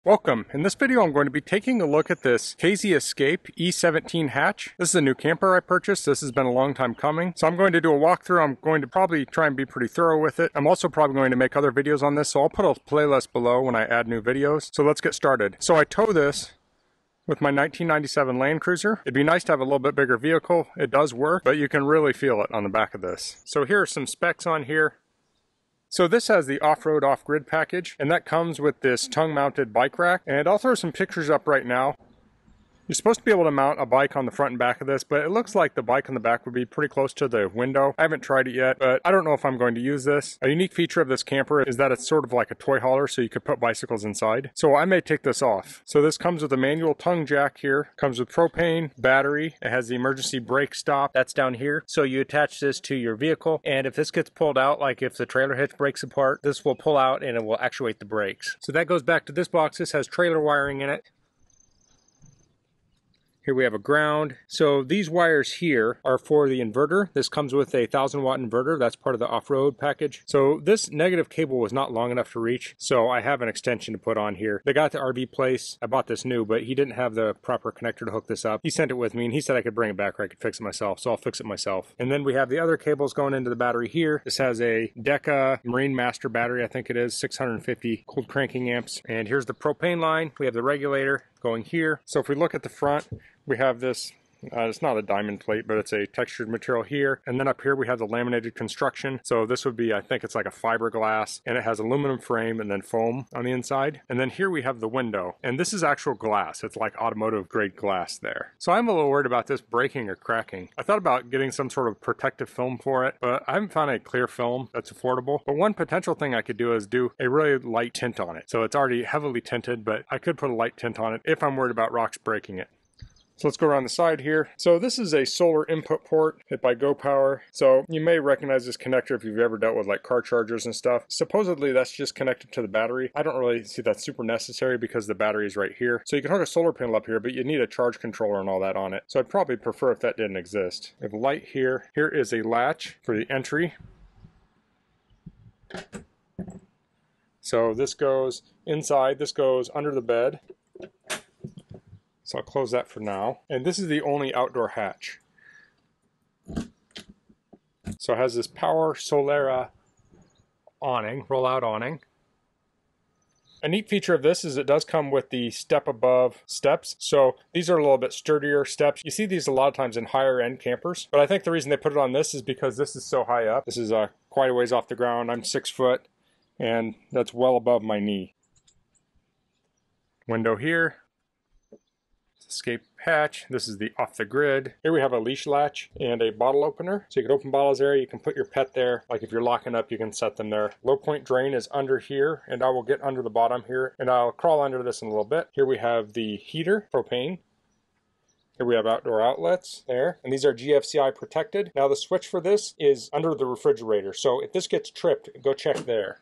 Welcome. In this video I'm going to be taking a look at this KZ Escape E17 hatch. This is a new camper I purchased. This has been a long time coming. So I'm going to do a walkthrough. I'm going to probably try and be pretty thorough with it. I'm also probably going to make other videos on this, so I'll put a playlist below when I add new videos. So let's get started. So I tow this with my 1997 Land Cruiser. It'd be nice to have a little bit bigger vehicle. It does work, but you can really feel it on the back of this. So here are some specs on here. So this has the off-road off-grid package, and that comes with this tongue-mounted bike rack. And I'll throw some pictures up right now. You're supposed to be able to mount a bike on the front and back of this, but it looks like the bike on the back would be pretty close to the window. I haven't tried it yet, but I don't know if I'm going to use this. A unique feature of this camper is that it's sort of like a toy hauler, so you could put bicycles inside. So I may take this off. So this comes with a manual tongue jack here. Comes with propane, battery. It has the emergency brake stop. That's down here. So you attach this to your vehicle, and if this gets pulled out, like if the trailer hitch breaks apart, this will pull out and it will actuate the brakes. So that goes back to this box. This has trailer wiring in it. Here we have a ground. So these wires here are for the inverter. This comes with a 1,000-watt inverter. That's part of the off-road package. So this negative cable was not long enough to reach, so I have an extension to put on here. They got it to RB place. I bought this new, but he didn't have the proper connector to hook this up. He sent it with me, and he said I could bring it back or I could fix it myself, so I'll fix it myself. And then we have the other cables going into the battery here. This has a Deca Marine Master battery, I think it is, 650 cold cranking amps. And here's the propane line. We have the regulator going here. So if we look at the front, we have this, it's not a diamond plate, but it's a textured material here. And then up here we have the laminated construction. So this would be, I think it's like a fiberglass, and it has aluminum frame and then foam on the inside. And then here we have the window, and this is actual glass. It's like automotive grade glass there. So I'm a little worried about this breaking or cracking. I thought about getting some sort of protective film for it, but I haven't found a clear film that's affordable. But one potential thing I could do is do a really light tint on it. So it's already heavily tinted, but I could put a light tint on it if I'm worried about rocks breaking it. So let's go around the side here. So this is a solar input port hit by Go Power. So you may recognize this connector if you've ever dealt with like car chargers and stuff. Supposedly that's just connected to the battery. I don't really see that super necessary because the battery is right here. So you can hook a solar panel up here, but you need a charge controller and all that on it. So I'd probably prefer if that didn't exist. We have a light here. Here is a latch for the entry. So this goes inside, this goes under the bed. So I'll close that for now. And this is the only outdoor hatch. So it has this Power Solera awning, roll-out awning. A neat feature of this is it does come with the step above steps. So these are a little bit sturdier steps. You see these a lot of times in higher end campers, but I think the reason they put it on this is because this is so high up. This is quite a ways off the ground. I'm 6 foot, and that's well above my knee. Window here. Escape hatch. This is the off the grid. Here we have a leash latch and a bottle opener. So you can open bottles there. You can put your pet there. Like if you're locking up, you can set them there. Low point drain is under here, and I will get under the bottom here, and I'll crawl under this in a little bit. Here we have the heater, propane. Here we have outdoor outlets there, and these are GFCI protected. Now the switch for this is under the refrigerator. So if this gets tripped, go check there.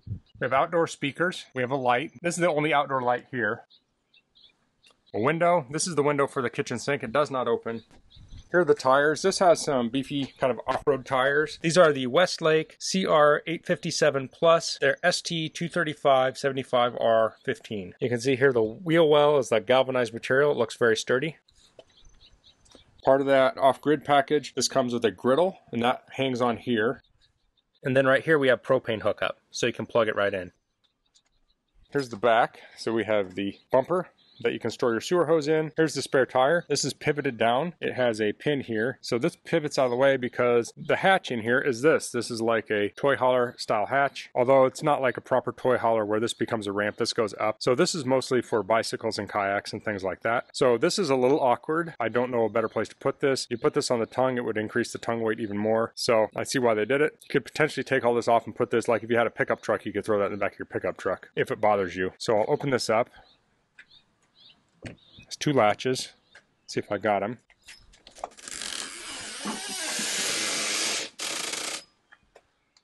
We have outdoor speakers. We have a light. This is the only outdoor light here. A window. This is the window for the kitchen sink. It does not open. Here are the tires. This has some beefy kind of off-road tires. These are the Westlake CR857 Plus. They're ST235/75R15. You can see here the wheel well is that galvanized material. It looks very sturdy. Part of that off-grid package, this comes with a griddle, and that hangs on here. And then right here we have propane hookup, so you can plug it right in. Here's the back. So we have the bumper that you can store your sewer hose in. Here's the spare tire. This is pivoted down. It has a pin here. So this pivots out of the way because the hatch in here is this. This is like a toy hauler style hatch. Although it's not like a proper toy hauler where this becomes a ramp. This goes up. So this is mostly for bicycles and kayaks and things like that. So this is a little awkward. I don't know a better place to put this. You put this on the tongue, it would increase the tongue weight even more. So I see why they did it. You could potentially take all this off and put this, like if you had a pickup truck, you could throw that in the back of your pickup truck if it bothers you. So I'll open this up. There's 2 latches. Let's see if I got them.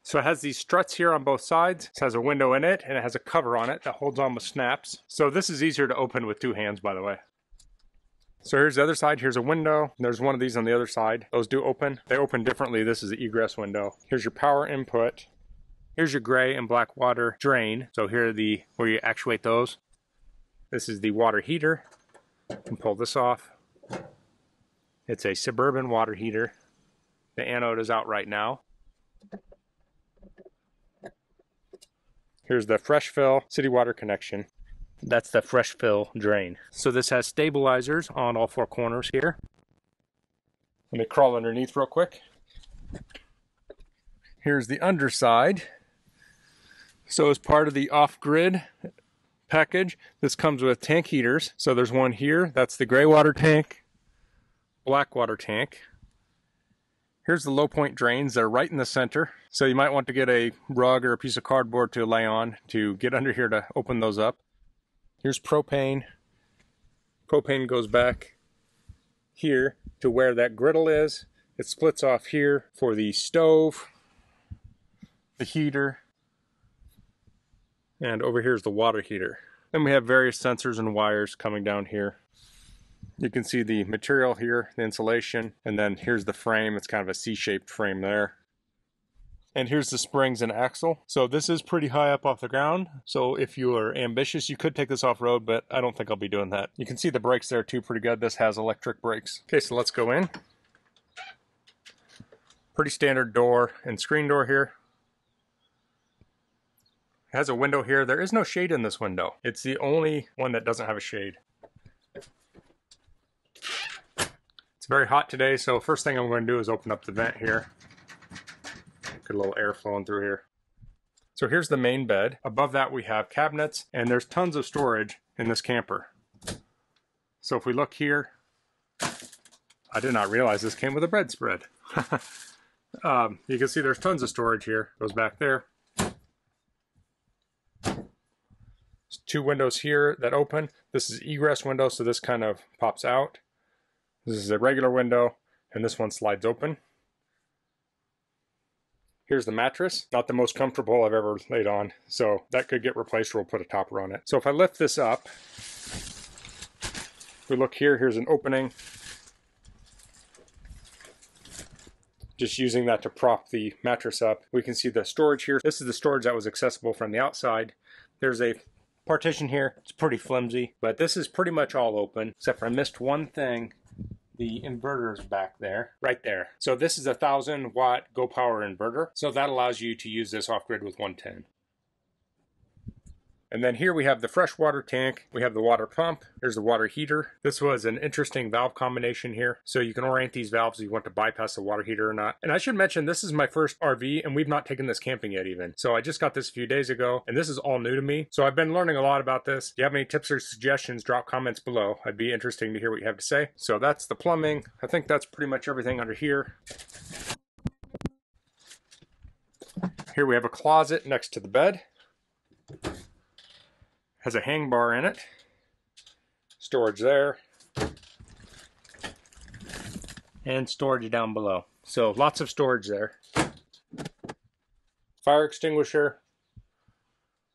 So it has these struts here on both sides. It has a window in it, and it has a cover on it that holds on with snaps. So this is easier to open with 2 hands, by the way. So here's the other side. Here's a window. There's one of these on the other side. Those do open. They open differently. This is the egress window. Here's your power input. Here's your gray and black water drain. So here are the where you actuate those. This is the water heater. You can pull this off. It's a Suburban water heater. The anode is out right now. Here's the fresh fill city water connection. That's the fresh fill drain. So this has stabilizers on all four corners here. Let me crawl underneath real quick. Here's the underside. So as part of the off-grid package, this comes with tank heaters. So there's one here, that's the gray water tank, black water tank. Here's the low point drains, they're right in the center. So you might want to get a rug or a piece of cardboard to lay on to get under here to open those up. Here's propane. Propane goes back here to where that griddle is. It splits off here for the stove, the heater, and over here is the water heater. Then we have various sensors and wires coming down here. You can see the material here, the insulation, and then here's the frame. It's kind of a C-shaped frame there. And here's the springs and axle. So this is pretty high up off the ground. So if you are ambitious, you could take this off-road, but I don't think I'll be doing that. You can see the brakes there too, pretty good. This has electric brakes. Okay, so let's go in. Pretty standard door and screen door here. It has a window here. There is no shade in this window. It's the only one that doesn't have a shade. It's very hot today, so first thing I'm going to do is open up the vent here. Get a little air flowing through here. So here's the main bed. Above that we have cabinets, and there's tons of storage in this camper. So if we look here, I did not realize this came with a bread spread. You can see there's tons of storage here. Goes back there. There's two windows here that open. This is egress window, so this kind of pops out. This is a regular window, and this one slides open. Here's the mattress. Not the most comfortable I've ever laid on, so that could get replaced or we'll put a topper on it. So if I lift this up, if we look here, here's an opening. Just using that to prop the mattress up. We can see the storage here. This is the storage that was accessible from the outside. There's a partition here. It's pretty flimsy, but this is pretty much all open, except for I missed one thing. The inverter is back there, right there. So this is a 1,000 watt Go Power inverter. So that allows you to use this off grid with 110. And then here we have the fresh water tank. We have the water pump. There's the water heater. This was an interesting valve combination here. So you can orient these valves if you want to bypass the water heater or not. And I should mention, this is my first RV and we've not taken this camping yet even. So I just got this a few days ago and this is all new to me. So I've been learning a lot about this. If you have any tips or suggestions, drop comments below. I'd be interested to hear what you have to say. So that's the plumbing. I think that's pretty much everything under here. Here we have a closet next to the bed. Has a hang bar in it, storage there, and storage down below. So lots of storage there. Fire extinguisher.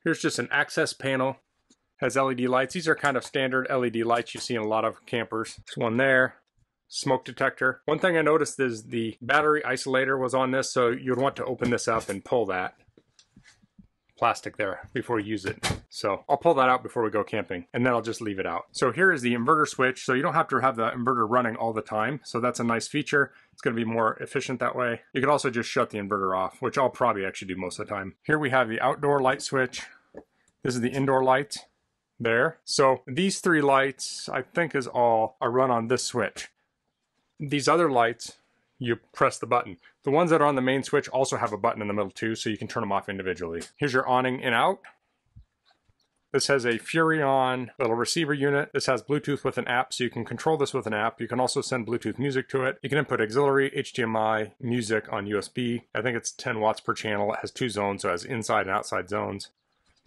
Here's just an access panel. Has LED lights. These are kind of standard LED lights you see in a lot of campers. There's one there. Smoke detector. One thing I noticed is the battery isolator was on this, so you'd want to open this up and pull that plastic there before you use it. So I'll pull that out before we go camping and then I'll just leave it out. So here is the inverter switch. So you don't have to have the inverter running all the time. So that's a nice feature. It's going to be more efficient that way. You can also just shut the inverter off, which I'll probably actually do most of the time. Here we have the outdoor light switch. This is the indoor light there. So these three lights, I think is all are run on this switch. These other lights, you press the button. The ones that are on the main switch also have a button in the middle too, so you can turn them off individually. Here's your awning in out. This has a Furrion little receiver unit. This has Bluetooth with an app, so you can control this with an app. You can also send Bluetooth music to it. You can input auxiliary, HDMI, music on USB. I think it's 10 watts per channel. It has two zones, so it has inside and outside zones.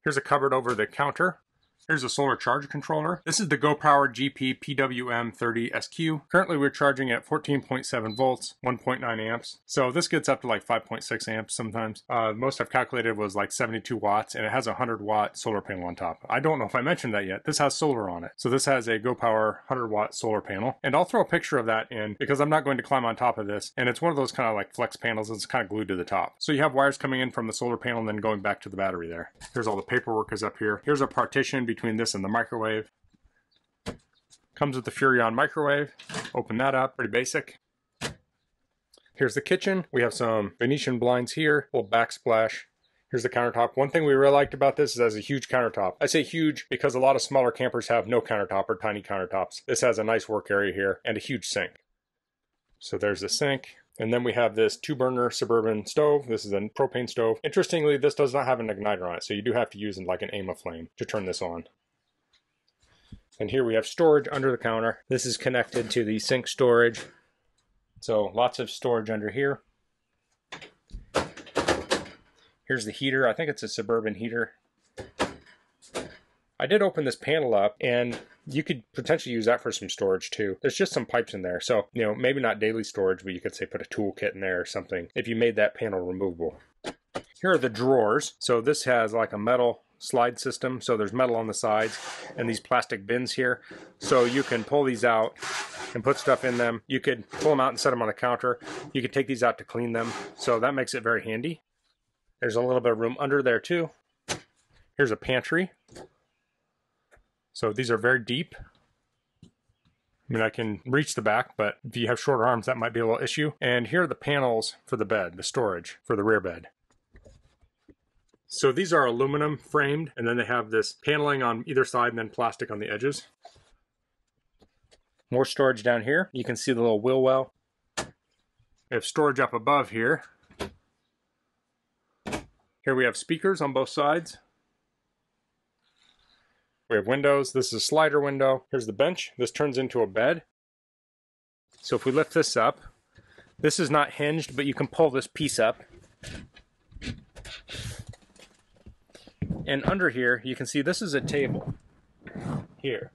Here's a cupboard over the counter. Here's a solar charge controller. This is the GoPower GP PWM30SQ. Currently we're charging at 14.7 volts, 1.9 amps. So this gets up to like 5.6 amps sometimes. Most I've calculated was like 72 watts, and it has a 100-watt solar panel on top. I don't know if I mentioned that yet. This has solar on it. So this has a GoPower 100-watt solar panel. And I'll throw a picture of that in because I'm not going to climb on top of this. And it's one of those kind of like flex panels that's kind of glued to the top. So you have wires coming in from the solar panel and then going back to the battery there. Here's all the paperwork is up here. Here's a partition between this and the microwave. Comes with the Furrion microwave. Open that up, pretty basic. Here's the kitchen. We have some Venetian blinds here, little backsplash. Here's the countertop. One thing we really liked about this is it has a huge countertop. I say huge because a lot of smaller campers have no countertop or tiny countertops. This has a nice work area here and a huge sink. So there's the sink. And then we have this 2-burner Suburban stove. This is a propane stove. Interestingly, this does not have an igniter on it, so you do have to use like an AMA flame to turn this on. And here we have storage under the counter. This is connected to the sink storage. So lots of storage under here. Here's the heater. I think it's a Suburban heater. I did open this panel up, and you could potentially use that for some storage too. There's just some pipes in there. So, you know, maybe not daily storage, but you could say put a toolkit in there or something if you made that panel removable. Here are the drawers. So this has like a metal slide system. So there's metal on the sides and these plastic bins here. So you can pull these out and put stuff in them. You could pull them out and set them on the counter. You could take these out to clean them. So that makes it very handy. There's a little bit of room under there too. Here's a pantry. So these are very deep. I mean, I can reach the back, but if you have short arms, that might be a little issue. And here are the panels for the bed, the storage for the rear bed. So these are aluminum framed, and then they have this paneling on either side and then plastic on the edges. More storage down here. You can see the little wheel well. We have storage up above here. Here we have speakers on both sides. We have windows. This is a slider window. Here's the bench. This turns into a bed. So if we lift this up, this is not hinged, but you can pull this piece up. And under here, you can see this is a table. Here.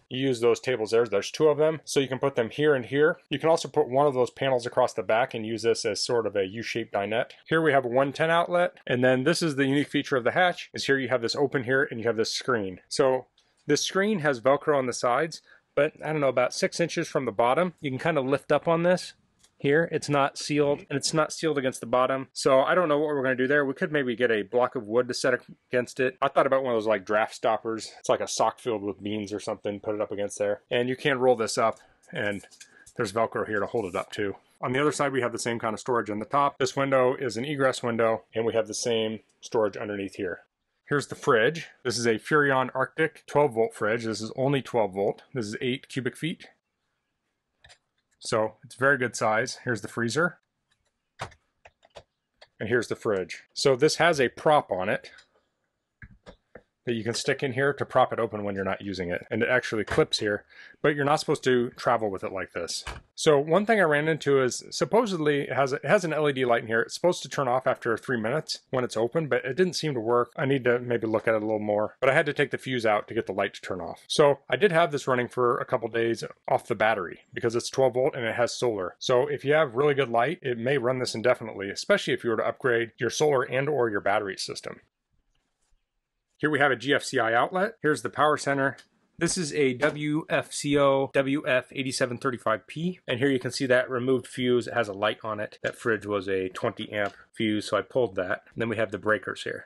You use those tables there. There's 2 of them, so you can put them here and here. You can also put one of those panels across the back and use this as sort of a U-shaped dinette. Here we have a 110 outlet, and then this is the unique feature of the hatch, is here you have this open here and you have this screen. So this screen has Velcro on the sides, but I don't know, about 6 inches from the bottom, you can kind of lift up on this. Here, it's not sealed, and it's not sealed against the bottom. So I don't know what we're going to do there. We could maybe get a block of wood to set against it. I thought about one of those like draft stoppers. It's like a sock filled with beans or something, put it up against there. And you can roll this up, and there's Velcro here to hold it up too. On the other side, we have the same kind of storage on the top. This window is an egress window, and we have the same storage underneath here. Here's the fridge. This is a Furrion Arctic 12-volt fridge. This is only 12 volt. This is 8 cubic feet. So it's very good size. Here's the freezer. And here's the fridge. So this has a prop on it that you can stick in here to prop it open when you're not using it. And it actually clips here, but you're not supposed to travel with it like this. So one thing I ran into is supposedly it has an LED light in here. It's supposed to turn off after 3 minutes when it's open, but it didn't seem to work. I need to maybe look at it a little more, but I had to take the fuse out to get the light to turn off. So I did have this running for a couple days off the battery because it's 12 volt and it has solar. So if you have really good light, it may run this indefinitely, especially if you were to upgrade your solar and or your battery system. Here we have a GFCI outlet. Here's the power center. This is a WFCO WF8735P. And here you can see that removed fuse. It has a light on it. That fridge was a 20 amp fuse, so I pulled that. And then we have the breakers here.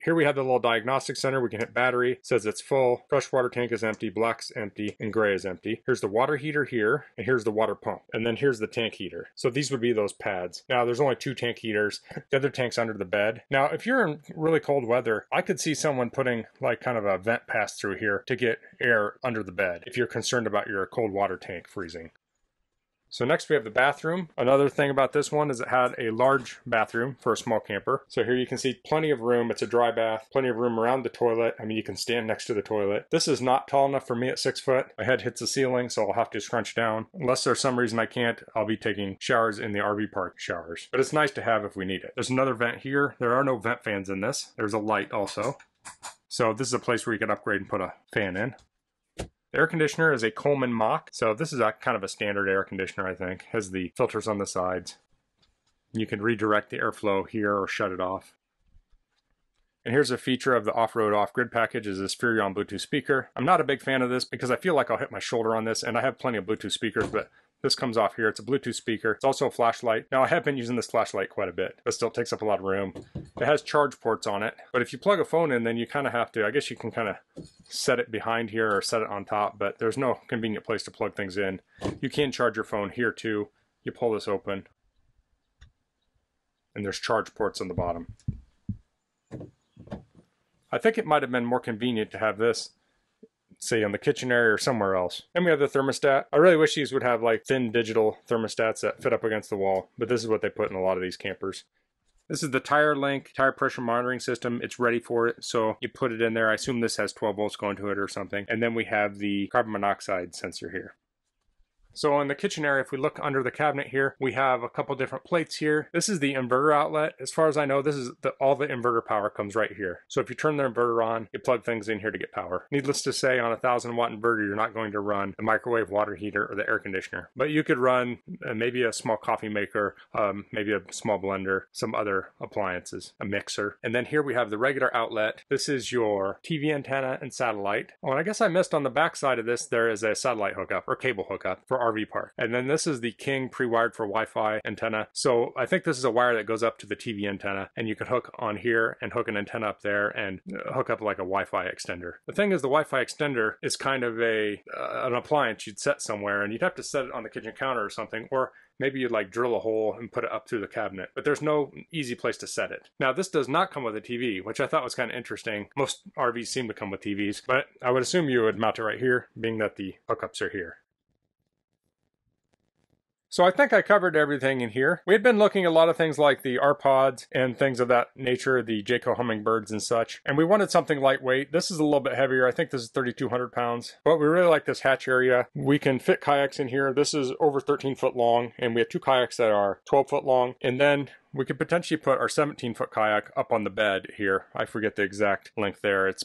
Here we have the little diagnostic center. We can hit battery. It says it's full. Fresh water tank is empty. Black's empty. And gray is empty. Here's the water heater here. And here's the water pump. And then here's the tank heater. So these would be those pads. Now there's only 2 tank heaters. The other tank's under the bed. Now if you're in really cold weather, I could see someone putting like kind of a vent pass through here to get air under the bed if you're concerned about your cold water tank freezing. So next we have the bathroom. Another thing about this one is it had a large bathroom for a small camper. So here you can see plenty of room. It's a dry bath, plenty of room around the toilet. I mean, you can stand next to the toilet. This is not tall enough for me at 6 foot. My head hits the ceiling, so I'll have to scrunch down. Unless there's some reason I can't, I'll be taking showers in the RV park showers. But it's nice to have if we need it. There's another vent here. There are no vent fans in this. There's a light also. So this is a place where you can upgrade and put a fan in. The air conditioner is a Coleman Mach, so this is kind of a standard air conditioner, I think. Has the filters on the sides. You can redirect the airflow here or shut it off. And here's a feature of the off-road off-grid package is this Furrion Bluetooth speaker. I'm not a big fan of this because I feel like I'll hit my shoulder on this, and I have plenty of Bluetooth speakers, but this comes off here. It's a Bluetooth speaker. It's also a flashlight. Now, I have been using this flashlight quite a bit, but still takes up a lot of room. It has charge ports on it, but if you plug a phone in, then you kind of have to, I guess you can kind of set it behind here or set it on top, but there's no convenient place to plug things in. You can charge your phone here too. You pull this open, and there's charge ports on the bottom. I think it might have been more convenient to have this, say, on the kitchen area or somewhere else. And we have the thermostat. I really wish these would have like thin digital thermostats that fit up against the wall, but this is what they put in a lot of these campers. This is the Tire Link tire pressure monitoring system. It's ready for it, so you put it in there. I assume this has 12 volts going to it or something. And then we have the carbon monoxide sensor here. So in the kitchen area, if we look under the cabinet here, we have a couple different plates here. This is the inverter outlet. As far as I know, this is all the inverter power comes right here. So if you turn the inverter on, you plug things in here to get power. Needless to say, on a 1,000-watt inverter, you're not going to run the microwave water heater or the air conditioner. But you could run maybe a small coffee maker, maybe a small blender, some other appliances, a mixer. And then here we have the regular outlet. This is your TV antenna and satellite. Oh, and I guess I missed on the back side of this, there is a satellite hookup or cable hookup for RV park. And then this is the King pre-wired for Wi-Fi antenna. So I think this is a wire that goes up to the TV antenna, and you could hook on here and hook an antenna up there and hook up like a Wi-Fi extender. The thing is, the Wi-Fi extender is kind of an appliance you'd set somewhere, and you'd have to set it on the kitchen counter or something, or maybe you'd like drill a hole and put it up through the cabinet, but there's no easy place to set it. Now, this does not come with a TV, which I thought was kind of interesting. Most RVs seem to come with TVs, but I would assume you would mount it right here, being that the hookups are here. So I think I covered everything in here. We had been looking at a lot of things like the R-Pods and things of that nature, the Jayco hummingbirds and such, and we wanted something lightweight. This is a little bit heavier. I think this is 3,200 pounds, but we really like this hatch area. We can fit kayaks in here. This is over 13 foot long, and we have two kayaks that are 12 foot long, and then we could potentially put our 17-foot kayak up on the bed here. I forget the exact length there. It's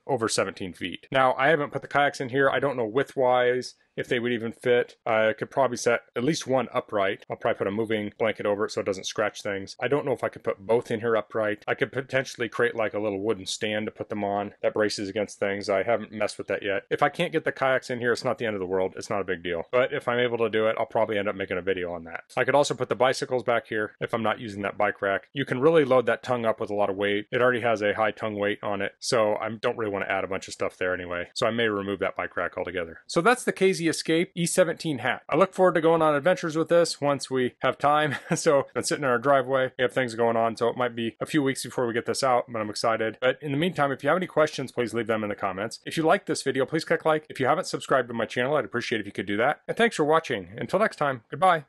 over 17 feet. Now, I haven't put the kayaks in here. I don't know width-wise if they would even fit. I could probably set at least one upright. I'll probably put a moving blanket over it so it doesn't scratch things. I don't know if I could put both in here upright. I could potentially create like a little wooden stand to put them on that braces against things. I haven't messed with that yet. If I can't get the kayaks in here, it's not the end of the world. It's not a big deal. But if I'm able to do it, I'll probably end up making a video on that. I could also put the bicycles back here if I'm not using that bike rack. You can really load that tongue up with a lot of weight. It already has a high tongue weight on it, so I don't really want to add a bunch of stuff there anyway. So I may remove that bike rack altogether. So that's the KZ Escape E17 hat. I look forward to going on adventures with this once we have time. So I'm sitting in our driveway. We have things going on, so it might be a few weeks before we get this out, but I'm excited. But in the meantime, if you have any questions, please leave them in the comments. If you like this video, please click like. If you haven't subscribed to my channel, I'd appreciate if you could do that. And thanks for watching. Until next time, goodbye.